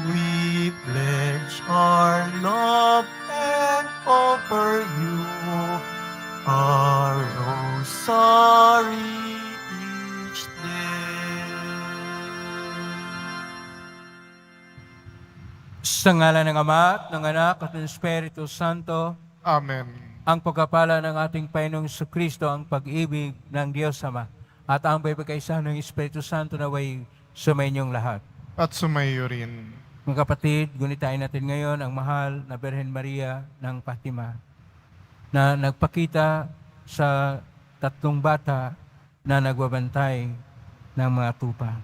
we pledge our love and offer you our rosary each day. Sa ngalan ng Ama, at ng Anak, at ng Espiritu Santo, Amen. ang pagkapala ng ating Panginoong Kristo, ang pag-ibig ng Diyos Ama, at ang pagkakaisa ng Espiritu Santo na way sumainyong lahat. At sumayo rin. Mga kapatid, gunitain natin ngayon ang mahal na Birhen Maria ng Fatima na nagpakita sa tatlong bata na nagbabantay ng mga tupa.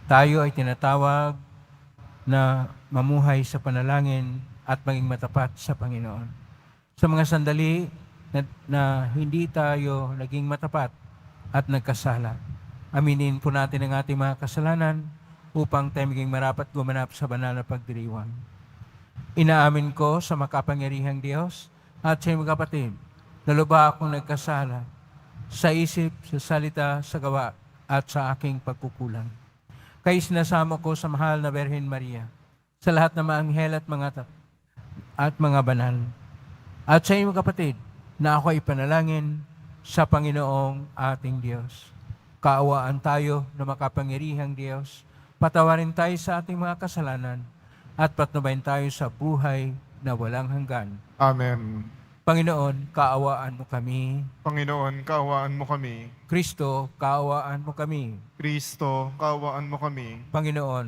Tayo ay tinatawag na mamuhay sa panalangin at maging matapat sa Panginoon. Sa mga sandali na hindi tayo naging matapat at nagkasala, aminin po natin ang ating mga kasalanan upang tayo maging marapat gumanap sa banal na pagdiriwang. Inaamin ko sa makapangyarihang Diyos at sa mga kapatid na lubha akong nagkasala sa isip, sa salita, sa gawa at sa aking pagkukulang. Kaya sinasamo ko sa mahal na Birhen Maria, sa lahat ng mga anghel at mga banal. At sa inyo kapatid, na ako ay panalangin sa Panginoong ating Diyos. Kaawaan tayo na makapangyarihang Diyos, patawarin tayo sa ating mga kasalanan, at patnubayan tayo sa buhay na walang hanggan. Amen. Panginoon, kaawaan mo kami. Panginoon, kaawaan mo kami. Kristo, kaawaan mo kami. Kristo, kaawaan mo kami. Panginoon,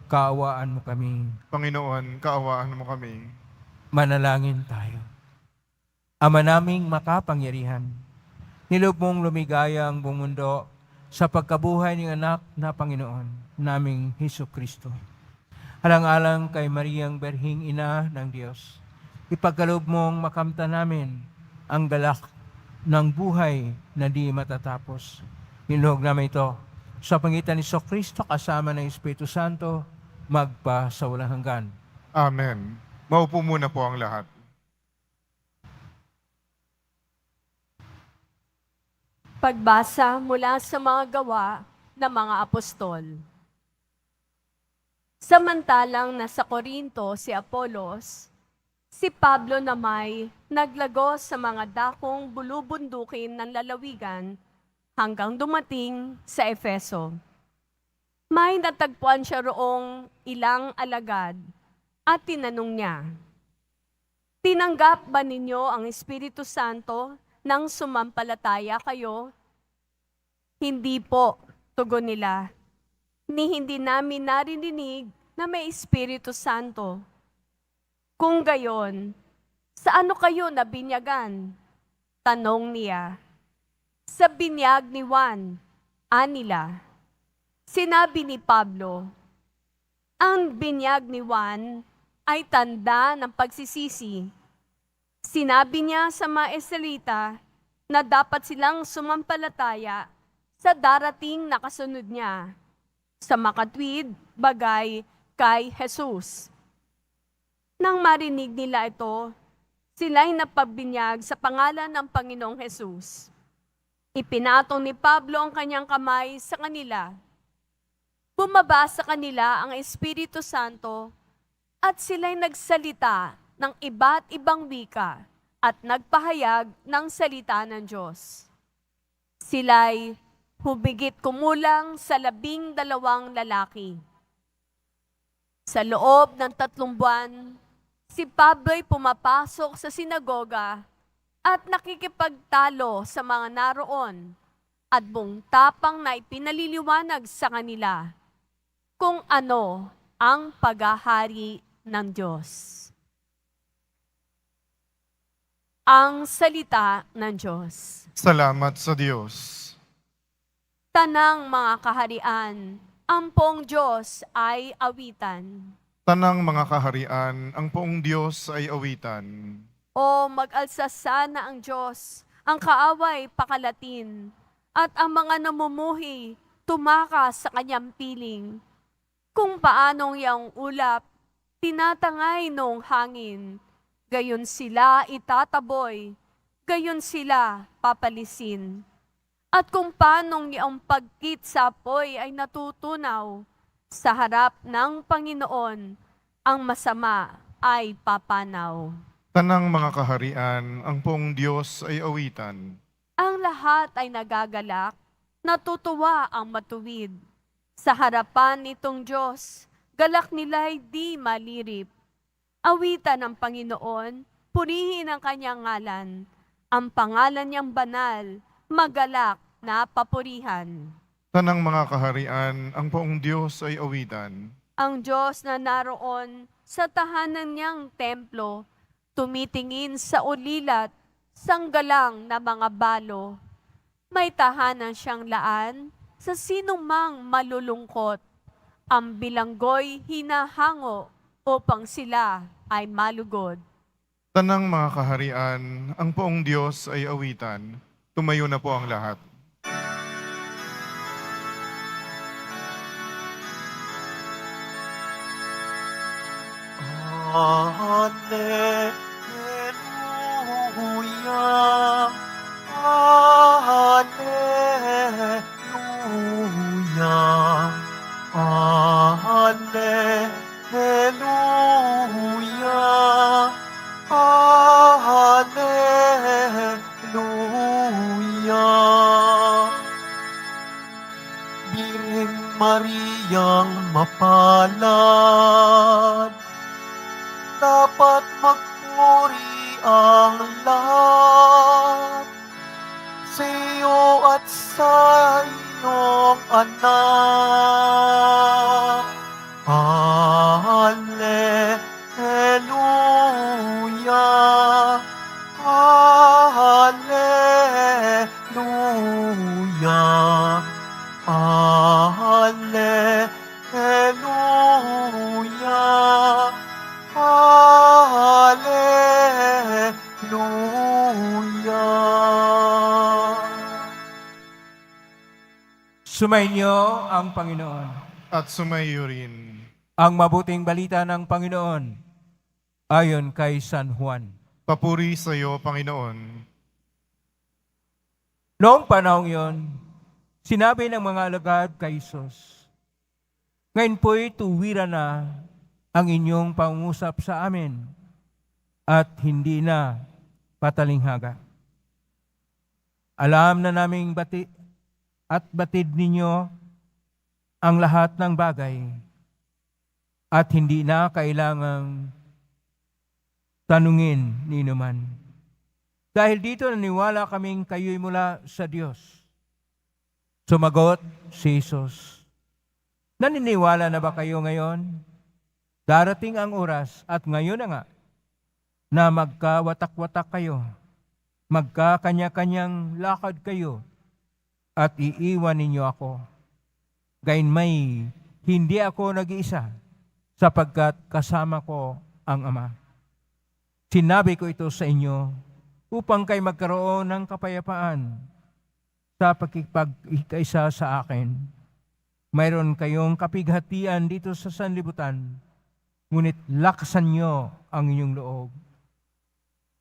kaawaan mo kami. Panginoon, kaawaan mo kami. Manalangin tayo. Ama naming makapangyarihan, niloob mong lumigaya ang buong mundo sa pagkabuhay ng anak na Panginoon naming Hesus Kristo. Alang-alang kay Mariang Berhing Ina ng Diyos, ipagkaloob mong makamtan namin ang galak ng buhay na di matatapos. Niluhog namin ito sa pangitan ni Hesus Kristo kasama ng Espiritu Santo, magpa sa walang hanggan. Amen. Maupo muna po ang lahat. Pagbasa mula sa mga gawa ng mga apostol. Samantalang nasa Korinto si Apolos, si Pablo na may naglagos sa mga dakong bulubundukin ng lalawigan hanggang dumating sa Efeso. May natagpuan siya roong ilang alagad at tinanong niya, "Tinanggap ba ninyo ang Espiritu Santo nang sumampalataya kayo?" "Hindi po," tugon nila, "ni hindi namin narinig na may Espiritu Santo." "Kung gayon, sa ano kayo nabinyagan?" tanong niya. "Sa binyag ni Juan," anila. Sinabi ni Pablo, "Ang binyag ni Juan ay tanda ng pagsisisi. Sinabi niya sa mga Israelita na dapat silang sumampalataya sa darating na kasunod niya, sa makatwid bagay kay Jesus." Nang marinig nila ito, sila'y napabinyag sa pangalan ng Panginoong Jesus. Ipinatong ni Pablo ang kanyang kamay sa kanila. Bumaba sa kanila ang Espiritu Santo at sila'y nagsalita ng iba't ibang wika at nagpahayag ng salita ng Diyos. Sila'y hubigit kumulang sa 12 lalaki. Sa loob ng 3 buwan, si Pablo'y pumapasok sa sinagoga at nakikipagtalo sa mga naroon at buong tapang na ipinaliliwanag sa kanila kung ano ang paghahari ng Diyos. Ang salita ng Diyos. Salamat sa Diyos. Tanang mga kaharian, ang poong Diyos ay awitan. Tanang mga kaharian, ang poong Diyos ay awitan. O mag-alsa sana ang Diyos, ang kaaway pakalatin, at ang mga namumuhi tumakas sa kanyang piling. Kung paanong iyang ulap, tinatangay nung hangin, gayon sila itataboy, gayon sila papalisin. At kung paanong iyang pagkit sa apoy ay natutunaw, Sa harap ng Panginoon, ang masama ay papanaw. Tanang mga kaharian, ang poong Diyos ay awitan. Ang lahat ay nagagalak, natutuwa ang matuwid. Sa harapan nitong Diyos, galak nila'y di malirip. Awitan ng Panginoon, purihin ang kanyang ngalan. Ang pangalan niyang banal, magalak na papurihan. Tanang mga kaharian, ang poong Diyos ay awitan. Ang Diyos na naroon sa tahanan niyang templo, tumitingin sa ulilat, sanggalang na mga balo. May tahanan siyang laan sa sinumang malulungkot. Ang bilanggo'y hinahango upang sila ay malugod. Tanang mga kaharian, ang poong Diyos ay awitan. Tumayo na po ang lahat. Hallelujah, Hallelujah, Hallelujah, Hallelujah. Birheng Mariang mapalad, dapat magpuri ang lahat sa iyo at sa iyong anak. Hallelujah, Hallelujah, Hallelujah, Hallelujah. Sumainyo ang Panginoon. At sumayo rin. Ang mabuting balita ng Panginoon ayon kay San Juan. Papuri sa iyo, Panginoon. Noong panahong yon, sinabi ng mga alagad kay Jesus, "Ngayon po'y tuwira na ang inyong pangungusap sa amin at hindi na patalinghaga. Alam na naming batid ninyo ang lahat ng bagay at hindi na kailangang tanungin ninuman. Dahil dito naniwala kaming kayo'y mula sa Diyos." Sumagot si Jesus, "Naniniwala na ba kayo ngayon? Darating ang oras at ngayon na nga na magkawatak-watak kayo, magkakanya-kanyang lakad kayo at iiwan ninyo ako. Gayunmay, hindi ako nag-iisa sapagkat kasama ko ang Ama. Sinabi ko ito sa inyo upang kayo magkaroon ng kapayapaan sa pagkikipag-isa sa akin. Mayroon kayong kapighatian dito sa sanlibutan, ngunit lakasan nyo ang inyong loob.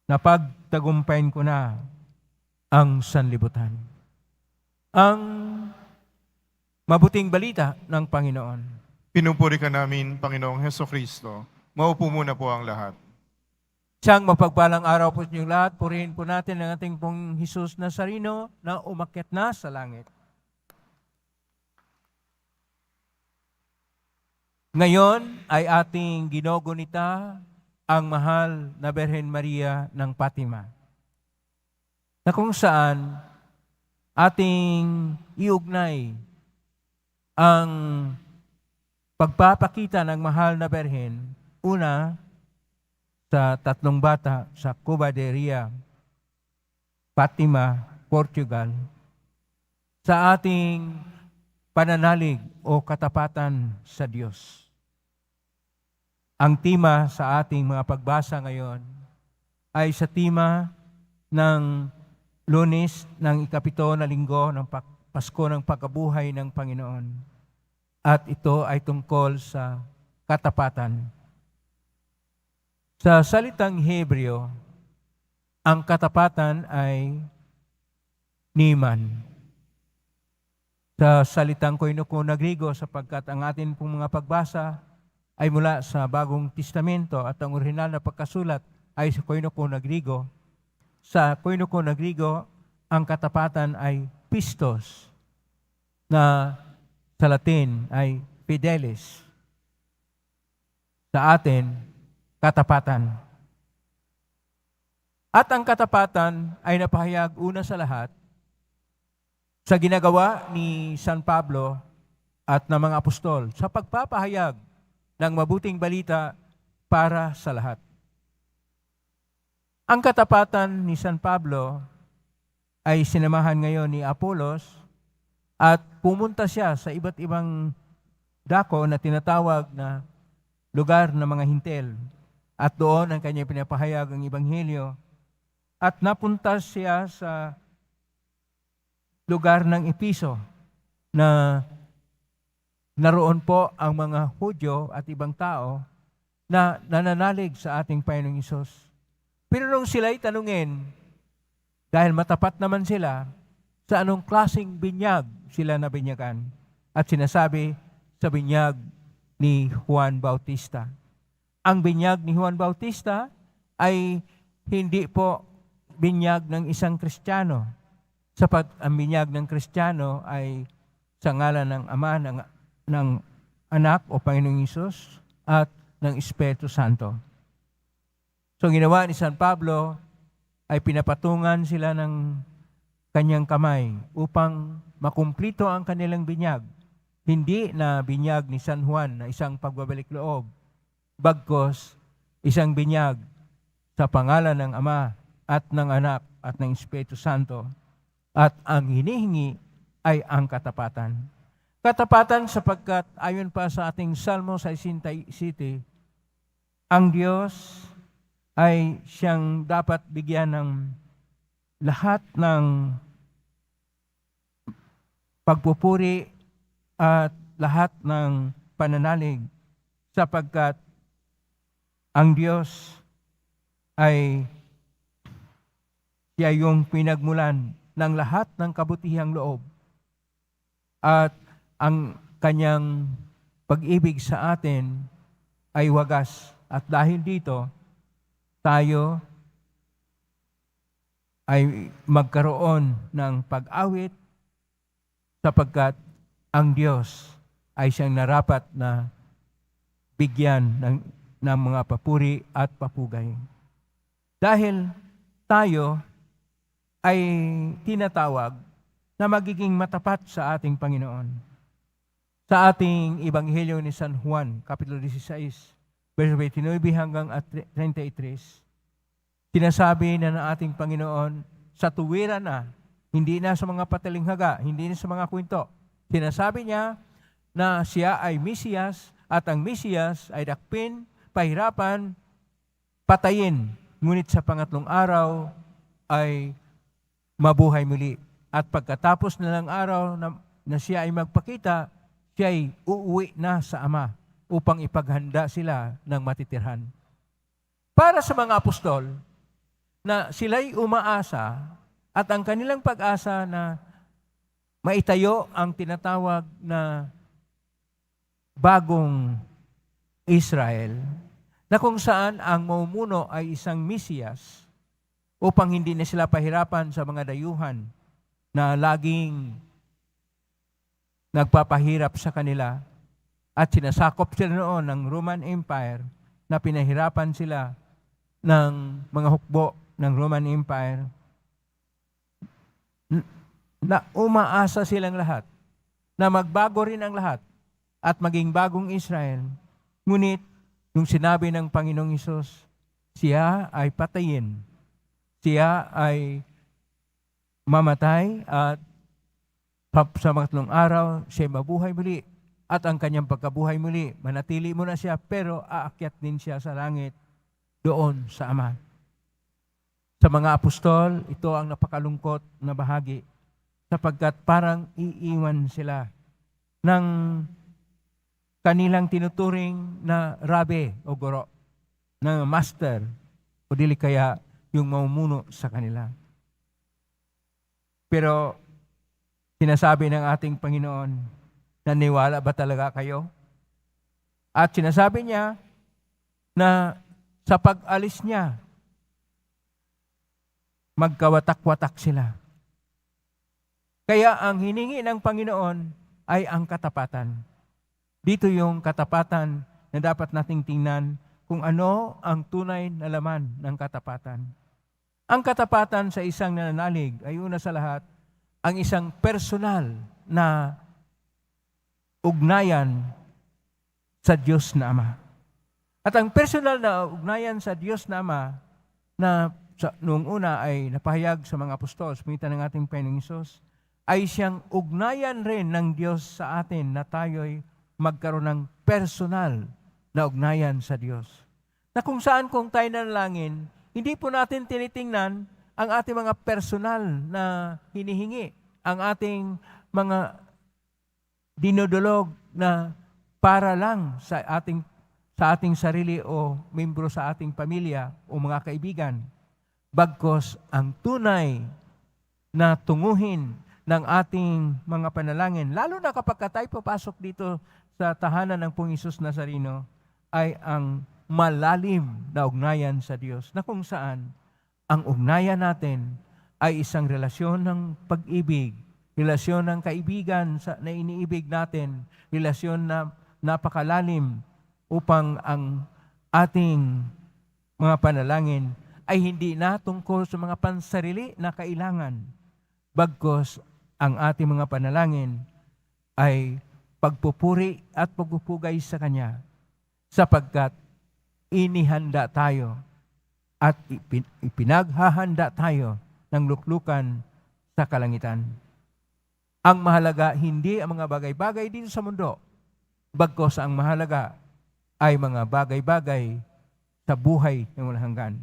Napagtagumpayan ko na ang sanlibutan." Ang mabuting balita ng Panginoon. Pinupuri ka namin, Panginoong Hesukristo. Maupo muna po ang lahat. Siyang mapagpalang araw po sa inyong lahat. Purihin po natin ang ating pong Jesus Nazareno na umakyat na sa langit. Ngayon ay ating ginogunita ang mahal na Birhen Maria ng Fatima, na kung saan ating iugnay ang pagpapakita ng mahal na Birhen, una, sa 3 bata sa Cubaderia, Fatima, Portugal, sa ating pananalig o katapatan sa Diyos. Ang tema sa ating mga pagbasa ngayon ay sa tema ng Lunes ng ikapito na linggo ng Pasko ng pagkabuhay ng Panginoon. At ito ay tungkol sa katapatan. Sa salitang Hebreo, ang katapatan ay niman. sa salitang Koinokona Griego sapagkat ang atin pong mga pagbasa ay mula sa Bagong Testamento at ang orihinal na pagkasulat ay sa Koinokona Griego. Sa Koinokona Griego, ang katapatan ay pistos, na sa Latin ay fidelis. Sa atin, katapatan. At ang katapatan ay napahayag una sa lahat sa ginagawa ni San Pablo at ng mga apostol sa pagpapahayag ng mabuting balita para sa lahat. Ang katapatan ni San Pablo ay sinamahan ngayon ni Apolos at pumunta siya sa iba't ibang dako na tinatawag na lugar ng mga hintil. At doon ang kanyang pinapahayag ang Ebanghelyo. At napunta siya sa lugar ng Episo na naroon po ang mga Hudyo at ibang tao na nananalig sa ating Panginoong Hesus. Pero nung sila'y tanungin, dahil matapat naman sila, sa anong klaseng binyag sila nabinyagan? At sinasabi sa binyag ni Juan Bautista. Ang binyag ni Juan Bautista ay hindi po binyag ng isang Kristiyano. Sapat ang binyag ng Kristiyano ay sa ngalan ng Ama, ng Anak o Panginoong Hesus at ng Espiritu Santo. So ginawa ni San Pablo ay pinapatungan sila ng kanyang kamay upang makumplito ang kanilang binyag. Hindi na binyag ni San Juan na isang pagbabalik loob, bagkos isang binyag sa pangalan ng Ama at ng Anak at ng Espiritu Santo. At ang hinihingi ay ang katapatan. Katapatan sapagkat ayon pa sa ating Salmo 67, ang Diyos ay siyang dapat bigyan ng lahat ng pagpupuri at lahat ng pananalig sapagkat ang Diyos ay siya yung pinagmulan ng lahat ng kabutihang loob at ang kanyang pag-ibig sa atin ay wagas. At dahil dito, tayo ay magkaroon ng pag-awit sapagkat ang Diyos ay siyang narapat na bigyan ng mga papuri at papugay. Dahil tayo ay tinatawag na magiging matapat sa ating Panginoon. Sa ating Ebanghelyo ni San Juan, Kapitulo 16, verse 29 hanggang 33, sinasabi na ng ating Panginoon sa tuwiran na, hindi na sa mga patalinghaga, hindi na sa mga kwento. Sinasabi niya na siya ay Mesiyas at ang Mesiyas ay dakpin, pahirapan, patayin. Ngunit sa pangatlong araw ay mabuhay muli. At pagkatapos na ng araw na siya ay magpakita, siya ay uuwi na sa Ama upang ipaghanda sila ng matitirhan. Para sa mga apostol, na sila'y umaasa at ang kanilang pag-asa na maitayo ang tinatawag na bagong Israel, na kung saan ang mamumuno ay isang Mesiyas, upang hindi na sila pahirapan sa mga dayuhan na laging nagpapahirap sa kanila at sinasakop sila noon ng Roman Empire na pinahirapan sila ng mga hukbo ng Roman Empire na umaasa silang lahat na magbago rin ang lahat at maging bagong Israel. Ngunit nung sinabi ng Panginoong Hesus, siya ay patayin. Siya ay mamatay at sa pangatlong araw, siya mabuhay muli. At ang kanyang pagkabuhay muli, manatili muna siya, pero aakyat din siya sa langit doon sa Ama. Sa mga apostol, ito ang napakalungkot na bahagi sapagkat parang iiwan sila ng kanilang tinuturing na rabi o guro, na master o dili kaya yung mamumuno sa kanila. Pero Sinasabi ng ating Panginoon, naniwala ba talaga kayo? At sinasabi niya na sa pag-alis niya, magkawatak-watak sila. Kaya ang hiningi ng Panginoon ay ang katapatan. Dito yung katapatan na dapat nating tingnan kung ano ang tunay na laman ng katapatan. Ang katapatan sa isang nananalig ay una sa lahat ang isang personal na ugnayan sa Diyos na Ama. At ang personal na ugnayan sa Diyos na Ama na noong una ay napahayag sa mga apostol, pamitan ng ating Panginoong Hesus, ay siyang ugnayan rin ng Diyos sa atin na tayo'y magkaroon ng personal na ugnayan sa Diyos. Na kung saan kung tayo nanalangin, hindi po natin tinitingnan ang ating mga personal na hinihingi, ang ating mga dinudulog na para lang sa ating sarili o membro sa ating pamilya o mga kaibigan. Bagkos ang tunay na tunguhin ng ating mga panalangin, lalo na kapag tayo papasok dito sa tahanan ng Pong Hesus Nazareno, ay ang malalim na ugnayan sa Diyos, na kung saan ang ugnayan natin ay isang relasyon ng pag-ibig, relasyon ng kaibigan na iniibig natin, relasyon na napakalalim upang ang ating mga panalangin ay hindi na tungkol sa mga pansarili na kailangan. Bagkos ang ating mga panalangin ay pagpupuri at pagpupugay sa Kanya sapagkat inihanda tayo at ipinaghahanda tayo ng luklukan sa kalangitan. Ang mahalaga hindi ang mga bagay-bagay dito sa mundo, bagkos ang mahalaga ay mga bagay-bagay sa buhay ng walang hanggan.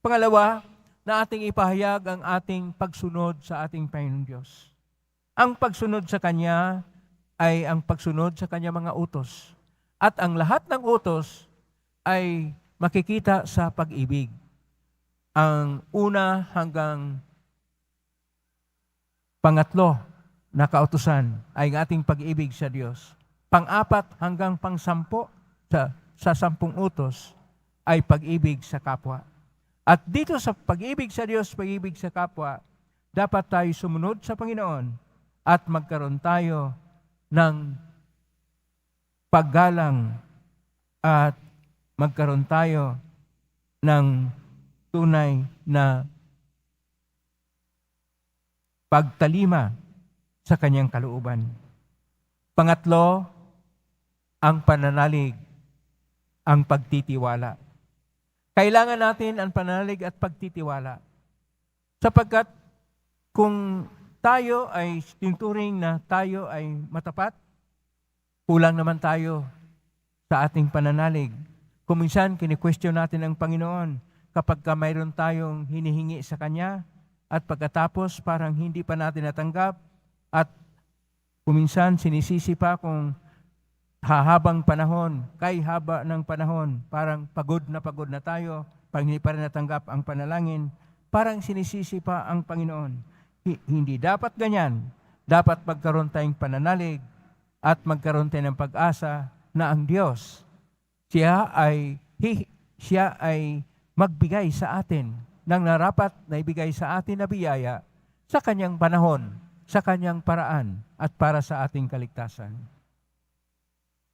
Pangalawa, na ating ipahayag ang ating pagsunod sa ating Panginoong Diyos. Ang pagsunod sa Kanya ay ang pagsunod sa Kanya mga utos. At ang lahat ng utos ay makikita sa pag-ibig. Ang una hanggang pangatlo na kautusan ay ang ating pag-ibig sa Diyos. Pang-apat hanggang pang-sampo sa 10 utos ay pag-ibig sa kapwa. At dito sa pag-ibig sa Diyos, pag-ibig sa kapwa, dapat tayo sumunod sa Panginoon at magkaroon tayo ng paggalang at magkaroon tayo ng tunay na pagtalima sa Kanyang kalooban. Pangatlo, ang pananalig, ang pagtitiwala. Kailangan natin ang pananalig at pagtitiwala. Sapagkat kung tayo ay tinuturing na tayo ay matapat, kulang naman tayo sa ating pananalig. Kung minsan, kini-question natin ang Panginoon kapag mayroon tayong hinihingi sa Kanya at pagkatapos parang hindi pa natin natanggap at kung minsan sinisisi pa kung hahabang panahon, kay haba ng panahon, parang pagod na tayo, pag hindi pa rin natanggap ang panalangin, parang sinisisi pa ang Panginoon. Hindi dapat ganyan. Dapat magkaroon tayong pananalig at magkaroon tayo ng pag-asa na ang Diyos, Siya ay magbigay sa atin ng narapat na ibigay sa atin na biyaya sa Kanyang panahon, sa Kanyang paraan at para sa ating kaligtasan.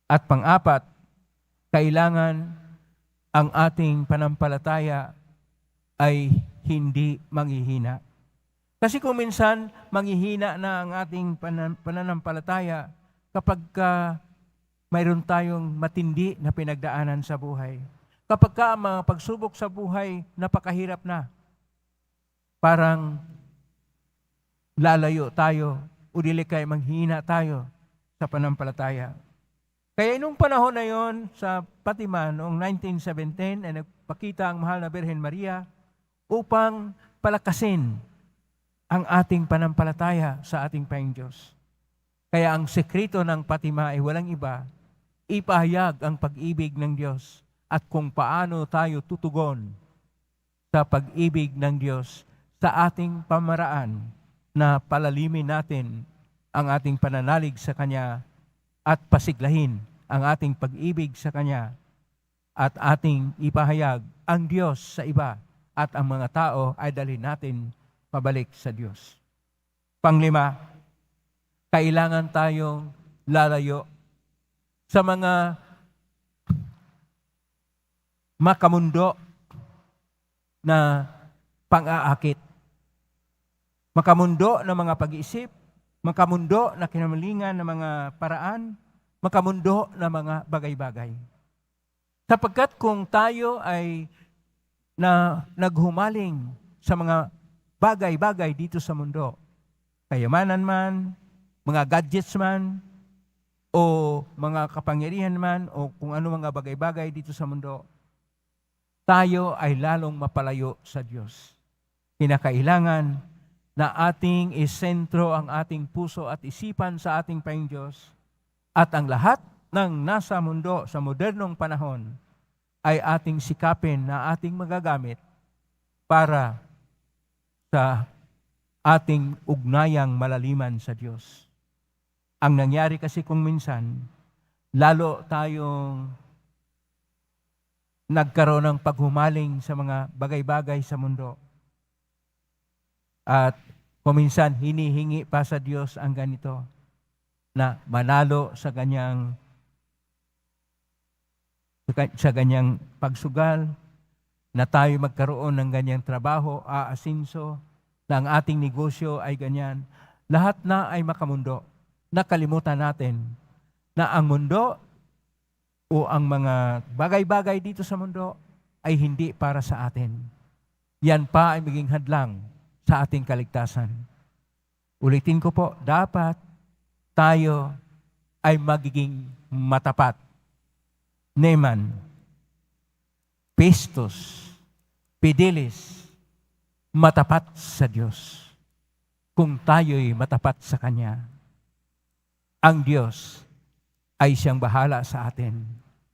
At pang-apat, kailangan ang ating panampalataya ay hindi manghihina. Kasi kung minsan manghihina na ang ating pananampalataya kapag mayroon tayong matindi na pinagdaanan sa buhay. Kapag mga pagsubok sa buhay, napakahirap na. Parang lalayo tayo o dilikay manghihina tayo sa panampalataya. Kaya nung panahon na yon sa Fatima noong 1917 ay nagpakita ang mahal na Birhen Maria upang palakasin ang ating panampalataya sa ating Panginoong Diyos. Kaya ang sekreto ng Fatima ay walang iba, ipahayag ang pag-ibig ng Diyos at kung paano tayo tutugon sa pag-ibig ng Diyos sa ating pamaraan na palalimin natin ang ating pananalig sa Kanya at pasiglahin ang ating pag-ibig sa Kanya at ating ipahayag ang Diyos sa iba at ang mga tao ay dalhin natin pabalik sa Diyos. Panglima, kailangan tayong lalayo sa mga makamundo na pang-aakit. Makamundo na mga pag-iisip, makamundo na kinamalingan ng mga paraan, makamundo na mga bagay-bagay. Sapagkat kung tayo ay naghumaling sa mga bagay-bagay dito sa mundo, kayamanan man, mga gadgets man, o mga kapangyarihan man, o kung ano mga bagay-bagay dito sa mundo, tayo ay lalong mapalayo sa Diyos. Kinakailangan na ating isentro ang ating puso at isipan sa ating Panginoong Diyos at ang lahat ng nasa mundo sa modernong panahon ay ating sikapin na ating magagamit para sa ating ugnayang malaliman sa Diyos. Ang nangyari kasi kung minsan, lalo tayong nagkaroon ng paghumaling sa mga bagay-bagay sa mundo. At kuminsan hinihingi pa sa Diyos ang ganito, na manalo sa ganyang pagsugal, na tayo magkaroon ng ganyang trabaho, aasinso, na ang ating negosyo ay ganyan. Lahat na ay makamundo. Nakalimutan natin na ang mundo o ang mga bagay-bagay dito sa mundo ay hindi para sa atin. Yan pa ay maging hadlang sa ating kaligtasan. Ulitin ko po, dapat tayo ay magiging matapat. Neman, pistos, fidelis, matapat sa Diyos. Kung tayo'y matapat sa Kanya, ang Diyos ay siyang bahala sa atin.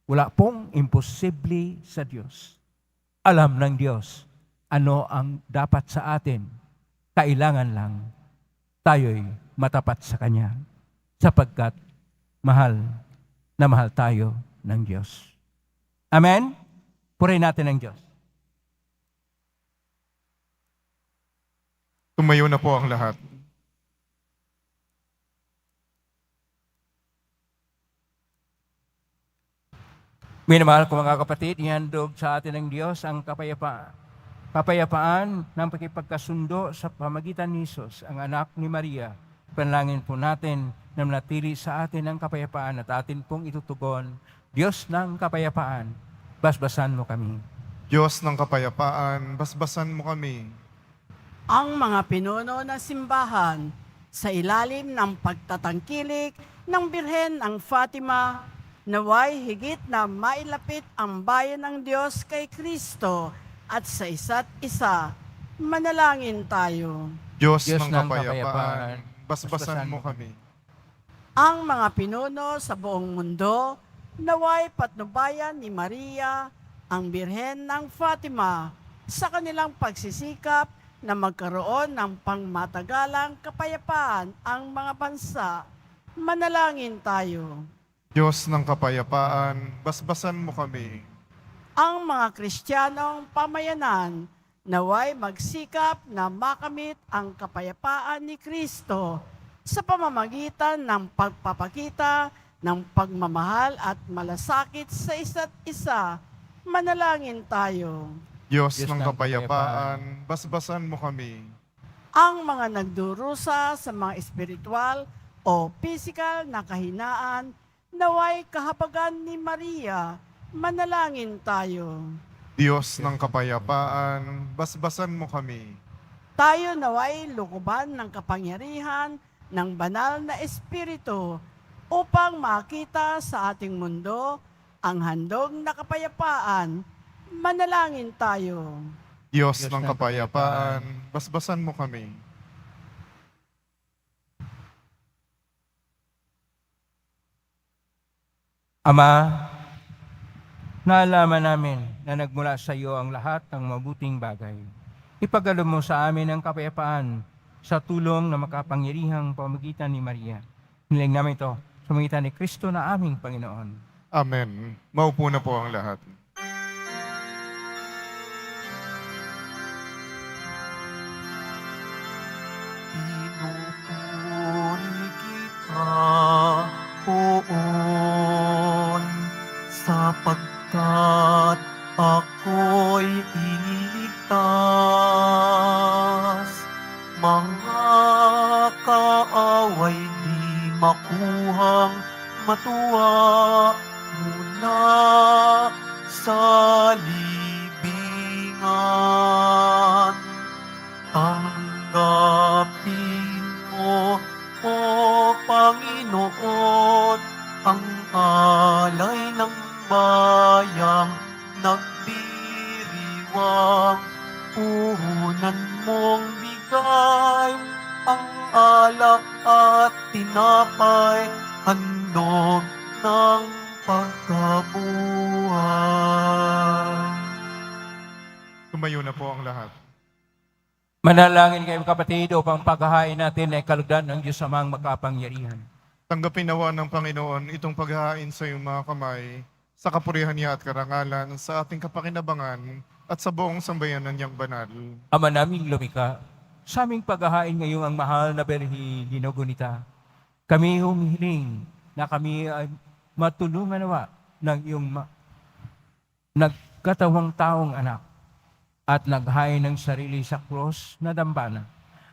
Wala pong imposible sa Diyos. Alam ng Diyos ano ang dapat sa atin. Kailangan lang tayo'y matapat sa Kanya sapagkat mahal na mahal tayo ng Diyos. Amen? Purihin natin ang Diyos. Tumayo na po ang lahat. Minamahal ko mga kapatid, ihandog sa atin ng Diyos ang kapayapaan ng pakipagkasundo sa pamagitan ni Jesus, ang anak ni Maria. Panalangin po natin na manatili sa atin ang kapayapaan at atin pong itutugon. Diyos ng kapayapaan, basbasan mo kami. Diyos ng kapayapaan, basbasan mo kami. Ang mga pinuno ng simbahan sa ilalim ng pagtatangkilik ng Birhen ng Fatima, naway higit na mailapit ang bayan ng Diyos kay Kristo at sa isa't isa. Manalangin tayo. Diyos Diyos ng ng kapayapaan, kapayapaan, basbasan mo kami. Ang mga pinuno sa buong mundo, naway patnubayan ni Maria, ang Birhen ng Fatima, sa kanilang pagsisikap na magkaroon ng pangmatagalang kapayapaan ang mga bansa. Manalangin tayo. Diyos ng kapayapaan, basbasan mo kami. Ang mga Kristiyanong pamayanan naway magsikap na makamit ang kapayapaan ni Kristo sa pamamagitan ng pagpapakita ng pagmamahal at malasakit sa isa't isa. Manalangin tayo. Diyos Diyos ng ng kapayapaan, basbasan mo kami. Ang mga nagdurusa sa mga espiritual o pisikal na kahinaan, naway kahabagan ni Maria. Manalangin tayo. Diyos ng kapayapaan, basbasan mo kami. Tayo naway lukuban ng kapangyarihan ng banal na Espiritu upang makita sa ating mundo ang handog na kapayapaan. Manalangin tayo. Diyos Diyos ng ng kapayapaan, basbasan mo kami. Ama, naalaman namin na nagmula sa iyo ang lahat ng mabuting bagay. Ipagalo mo sa amin ang kapayapaan sa tulong na makapangyarihang pamagitan ni Maria. Hiniling namin ito sa pamagitan ni Kristo na aming Panginoon. Amen. Maupo na po ang lahat. Pinupuri kita, Poon, sapagkat ako'y iniligtas. Mga kaaway di makuhang matuwa mula sa libingan. Tanggapin mo, O Panginoon, ang alay ng bayang nagdiriwang. Puhunan mong bigay ang alak at tinapay, handog ng pagkabuhay. Tumayo na po ang lahat. Manalangin kayo kapatid upang paghahain natin ay kalugdan ng Diyos amang makapangyarihan. Tanggapin nawa ng Panginoon itong paghahain sa iyong mga kamay, sa kapurihan niya at karangalan, sa ating kapakinabangan, at sa buong sambayanan niyang banal. Ama naming lumikha, sa aming paghahain ngayong ang mahal na Berhi Ginogunita, kami humihiling na kami ay matulungan nawa ng iyong nagkatawang taong anak at naghain ng sarili sa krus na dambana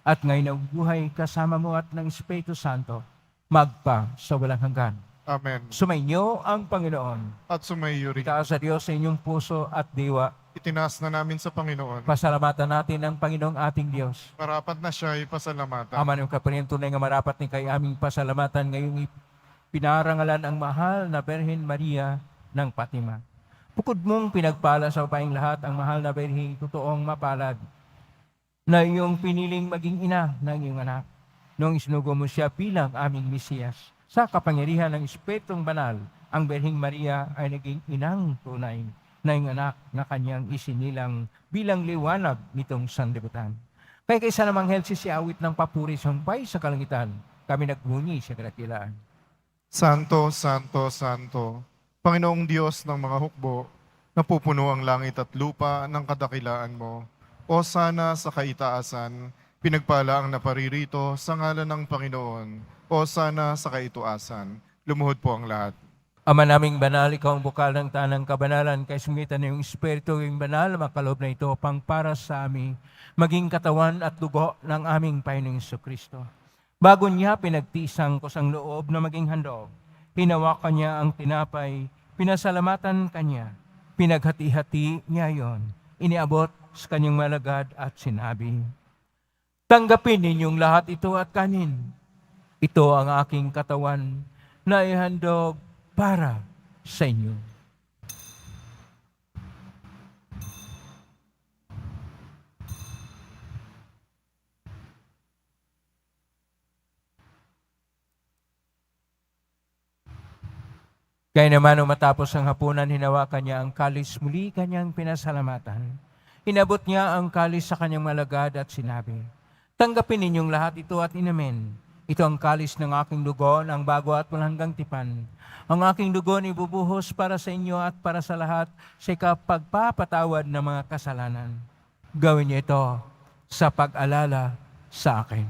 at ngayon nabubuhay kasama mo at ng Espiritu Santo magpa sa walang hanggan. Amen. Sumainyo ang Panginoon. At sumayo rin. Itaas sa Diyos sa inyong puso at diwa. Itinaas na namin sa Panginoon. Pasalamatan natin ang Panginoong ating Diyos. Marapat na siya ay pasalamatan. Ama ng kapanin tunay nga marapat ni kay aming pasalamatan ngayong pinarangalan ang mahal na Berhen Maria ng Fatima. Bukod mong pinagpala sa paing lahat ang mahal na Berhen totoong mapalad na iyong piniling maging ina ng iyong anak nung isinugo mo siya bilang aming Mesiyas. Sa kapangyarihan ng Espiritong Banal, ang Berheng Maria ay naging inang tunay na iyong anak na kanyang isinilang bilang liwanag nitong sanlibutan. Kaya kaysa namang helsi si awit ng papuri sampay sa kalangitan, kami nagbunyi sa kadakilaan. Santo, Santo, Santo, Panginoong Diyos ng mga hukbo, napupuno ang langit at lupa ng kadakilaan mo. O sana sa kaitaasan, pinagpala ang naparirito sa ngalan ng Panginoon. O sana sa kaituasan, lumuhod po ang lahat. Ama naming banal, ikaw ang bukal ng tanang kabanalan, kay sumitan ng Espiritu yung banal, makalob na ito pang para sa amin, maging katawan at dugo ng aming Panginoong Jesucristo. Bago niya pinagtisang ko sang loob na maging handog, hinawakan niya ang tinapay, pinasalamatan kanya, pinaghati-hati niya yon, iniabot sa kanyang malagad at sinabi, tanggapin ninyong lahat ito at kanin. Ito ang aking katawan na ihandog para sa inyo. Kaya naman, matapos ang hapunan, hinawakan niya ang kalis, muli kanyang pinasalamatan. Inabot niya ang kalis sa kanyang malagad at sinabi, tanggapin ninyong lahat ito at inamin. Ito ang kalis ng aking dugo, ng bago at walang hanggang tipan. Ang aking dugo ni bubuhos para sa inyo at para sa lahat sa pagpapatawad ng mga kasalanan. Gawin niyo ito sa pag-alala sa akin.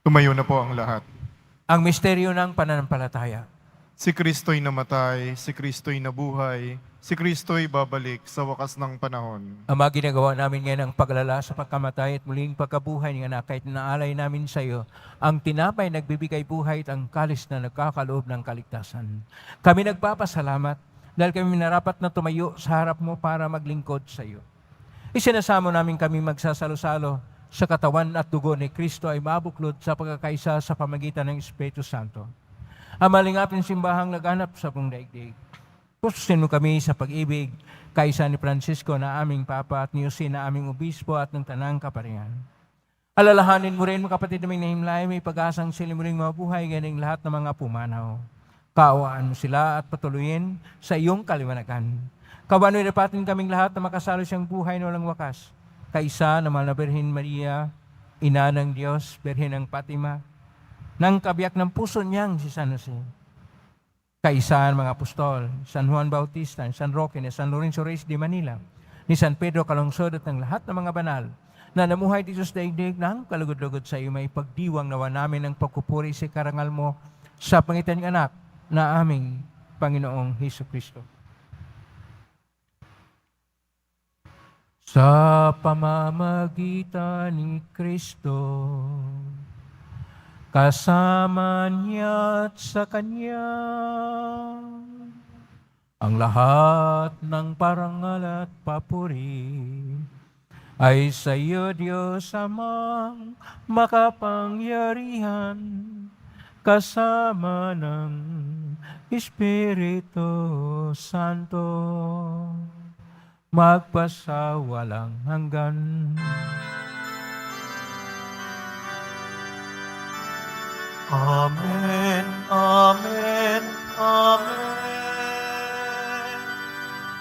Tumayo na po ang lahat. Ang misteryo ng pananampalataya. Si Kristo'y namatay, si Kristo'y nabuhay, si Kristo'y babalik sa wakas ng panahon. Ama, ginagawa namin ngayon ang paglala sa pagkamatay at muling pagkabuhay ng anak, kahit naalay namin sa iyo ang tinapay nagbibigay buhay at ang kalis na nagkakaloob ng kaligtasan. Kami nagpapasalamat dahil kami narapat na tumayo sa harap mo para maglingkod sa iyo. Isinasamo namin kami magsasalo-salo sa katawan at dugo ni Kristo ay mabuklod sa pagkakaisa sa pamagitan ng Espiritu Santo. Ang malingapin simbahang naghanap sa buong daigdig. Pususin mo kami sa pag-ibig, kaisa ni Francisco na aming Papa at ni Jose na aming Obispo at ng Tanang Kaparian. Alalahanin mo rin, mga kapatid naming nahimlay, may pag-asang sila muling mabuhay ganing lahat ng mga pumanaw. Kaawaan mo sila at patuloyin sa iyong kaliwanagan. Kabano'y dapatin kaming lahat na makasalo siyang buhay na walang wakas. Kaisa na mahal na Birhen Maria, Ina ng Diyos, Birhen ng Fatima, ng kabiyak ng puso niyang si San Jose. Kaisa ng mga apostol, San Juan Bautista, San Roque, ni San Lorenzo Reyes de Manila, ni San Pedro Calungsod at ng lahat ng mga banal na namuhay dito sa daigdig ng kalugod-lugod sa iyo, may pagdiwang nawa namin ang pagkupuri sa karangal mo sa pangitan ng anak na aming Panginoong Hesus Kristo. Sa pamamagitan ni Kristo, kasama niya at sa Kanya, ang lahat ng parangal at papuri ay sa iyo, Diyos Amang makapangyarihan, kasama ng Espiritu Santo, magpasawalang hanggan. Amen, amen, amen.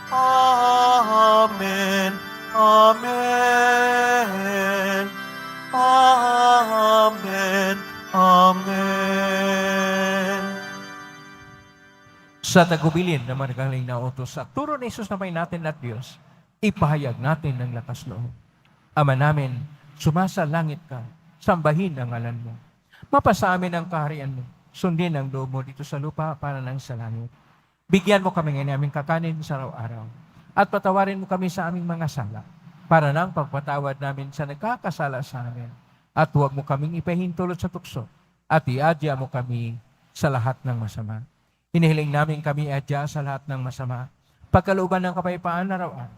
Amen, amen. Amen, amen. Sa tagubilin na magaling na utos sa turo ni Jesus na may natin at Diyos, ipahayag natin ng lakas loob. Ama namin, sumasalangit ka, sambahin ang ngalan mo. Mapasa amin ang kaharian mo, sundin ang loob mo dito sa lupa para nang sa langit. Bigyan mo kami ngayon aming kakanin sa araw-araw, at patawarin mo kami sa aming mga sala, para nang pagpatawad namin sa nagkakasala sa amin. At huwag mo kaming ipahintulot sa tukso, at iadya mo kami sa lahat ng masama. Inihiling namin kami adya sa lahat ng masama, pagkalooban ng kapayapaan araw-araw.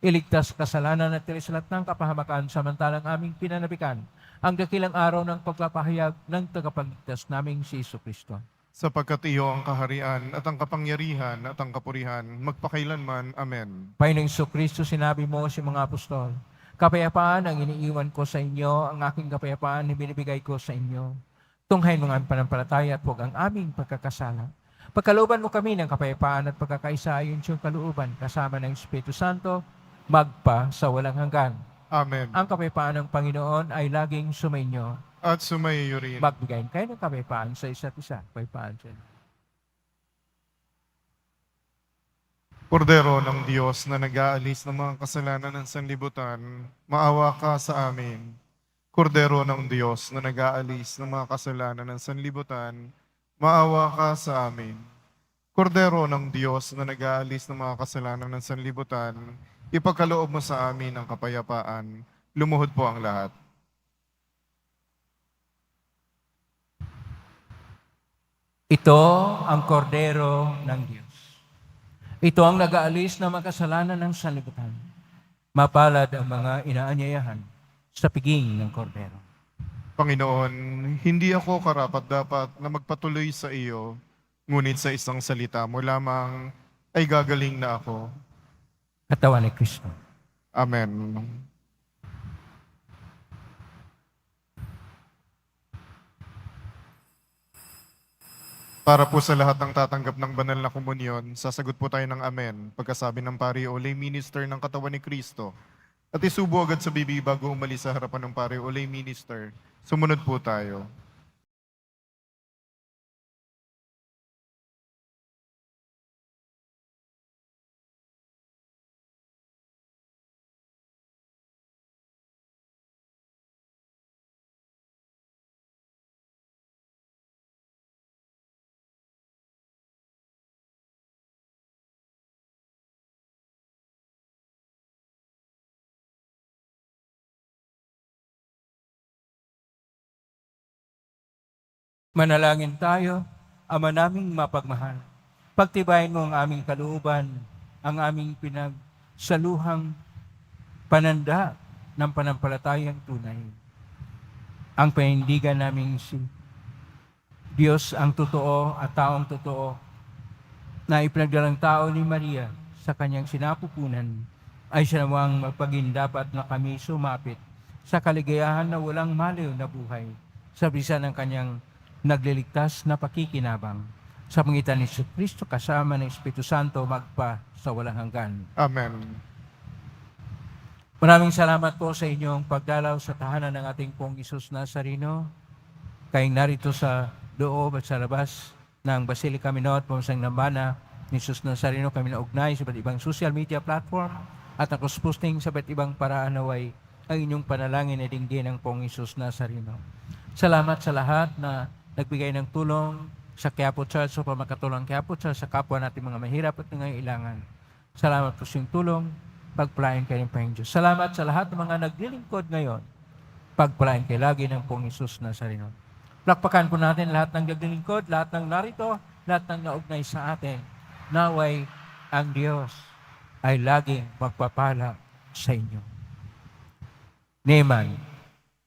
Iligtas kasalanan at tilisalat ng kapahamakan samantalang aming pinanabikan ang dakilang araw ng pagpapahayag ng tagapagligtas naming si Jesucristo. Sapagkat iyo ang kaharian at ang kapangyarihan at ang kapurihan, magpakailanman. Amen. Panginoong Jesucristo, sinabi mo sa mga apostol, kapayapaan ang iniiwan ko sa inyo, ang aking kapayapaan na binibigay ko sa inyo. Tunghayin mo ang aming panampalataya at huwag ang aming pagkakasala. Pagkalooban mo kami ng kapayapaan at pagkakaisa ayon sa iyong kalooban, kasama ng Espiritu Santo, magpa sa walang hanggan. Amen. Ang kapayapaan ng Panginoon ay laging sumainyo. At sumaiyo rin. Magbigayin kayo ng kapayapaan sa isa't isa. Kapayapaan sa inyo. Kordero ng Diyos na nag-aalis ng mga kasalanan ng sanlibutan, maawa ka sa amin. Kordero ng Diyos na nag-aalis ng mga kasalanan ng sanlibutan, maawa ka sa amin. Kordero ng Diyos na nag-aalis ng mga kasalanan ng sanlibutan, ipagkaloob mo sa amin ang kapayapaan. Lumuhod po ang lahat. Ito ang kordero ng Diyos. Ito ang nag-aalis ng mga kasalanan ng sanlibutan. Mapalad ang mga inaanyayahan sa piging ng kordero. Panginoon, hindi ako karapat-dapat na magpatuloy sa iyo, ngunit sa isang salita mo lamang ay gagaling na ako. Katawan ni Kristo. Amen. Para po sa lahat ng tatanggap ng banal na komunyon, sasagot po tayo ng amen pagkasabi ng pari o lay minister ng katawan ni Kristo. At isubo agad sa bibig bago umalis sa harapan ng pari o lay minister. Sumunod po tayo. Manalangin tayo, Ama naming mapagmahal. Pagtibayin mo ang aming kalooban, ang aming pinagsaluhang pananda ng panampalatayang tunay. Ang panindigan naming si Diyos ang totoo at taong totoo na ipinagdalang tao ni Maria sa kanyang sinapupunan ay siya namang magpagindapat na kami sumapit sa kaligayahan na walang maliw na buhay sa bisa ng kanyang nagliligtas na pakikinabang. sa pangitan ni Kristo kasama ng Espiritu Santo magpa sa walang hanggan. Amen. Maraming salamat po sa inyong pagdalaw sa tahanan ng ating pong Isus Nazareno. Kayong narito sa loob at sa labas ng Basilica Minot, Pamasang Nambana, ni Isus Nazareno, kami naugnay sa iba't ibang social media platform at nakosposting sa iba't ibang paraan naway ang inyong panalangin ay dinggin ng pong Isus Nazareno. Salamat sa lahat na nagbigay ng tulong sa Quiapo Church upang makatulong ang Quiapo Church sa kapwa natin mga mahirap at nangailangan. Salamat po sa inyong tulong. Pagpalain kayo ng Panginoon Diyos. Salamat sa lahat ng mga naglilingkod ngayon. Pagpalain kayo lagi ng pong Isus Nazareno. Plakpakan po natin lahat ng naglilingkod, lahat ng narito, lahat ng naugnay sa atin. Naway ang Diyos ay laging magpapala sa inyo. Neman,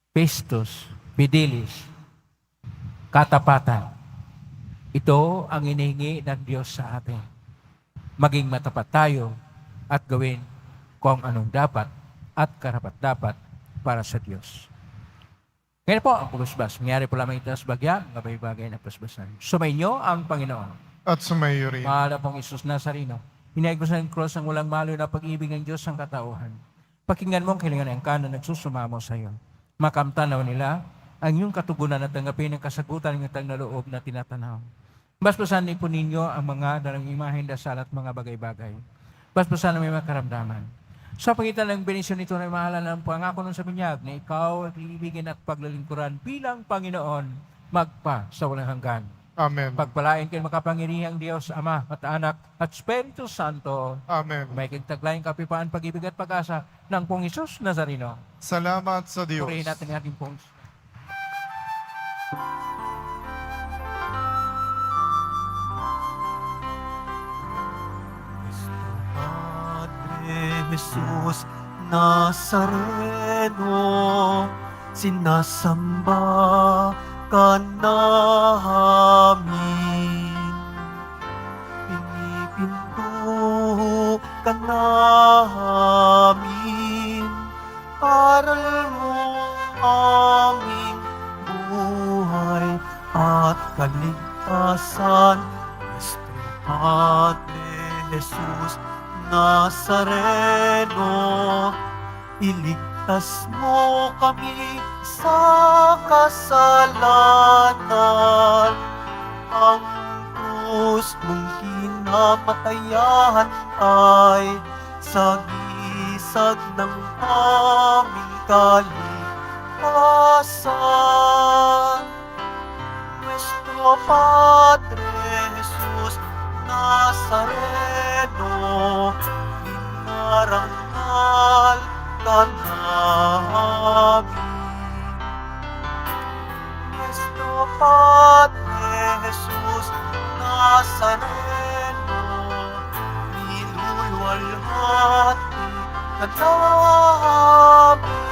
Pistos, Fidelis, katapatan. Ito ang inihingi ng Diyos sa atin. Maging matapat tayo at gawin kung anong dapat at karapat-dapat para sa Diyos. Ngayon po ang pagbasbas. Nangyari po lamang ito sa bagya, mga bagay na pasbasan. Sumainyo ang Panginoon. At sumayo rin. Mahal po ang Isus Nazareno. Hinaig mo sa cross ang walang malo na pag-ibig ng Diyos ang katauhan. Pakinggan mo ang hilingan ng kanan nagsusumamo sa iyo. Makamtanaw nila ang iyong katugunan at tanggapin ang kasagutan ng itang naloob na tinatanaw. Basbasan po ninyo ang mga dalang imahen, dasal at mga bagay-bagay. Basbasan ang may mga karamdaman. Sa pagitan ng benisyon nito na mahalan ng pangako ng sa binyag na ikaw at iibigin at paglalingkuran bilang Panginoon magpa sa walang hanggan. Amen. Pagpalain kayo makapangyarihang Diyos, Ama at Anak at Espiritu Santo. Amen. May kagtaglayang kapipaan, pag-ibig at pag-asa ng pong Isus Nazareno. Salamat sa Diyos. Purihin natin ang ating pong Padre Jesus Nazareno, sinasamba ka namin. Pinipinto ka namin, aral mo aming buhay at kaligtasan. Nuestro Padre Jesus Nazareno, iligtas mo kami sa kasalanan. Ang krus mong kinamatayan ay sagisag ng aming kaligtasan. Nuestro Padre Jesus Nazareno, inarangal ka namin. Nuestro Padre Jesus Nazareno, niluluwalhati ka namin.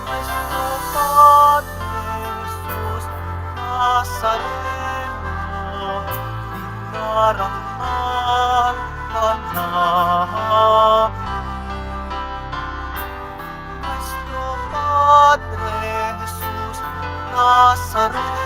Nuestro Padre Jesus Nazareno, inarangal ka namin. Nuestro Padre Jesus Nazareno,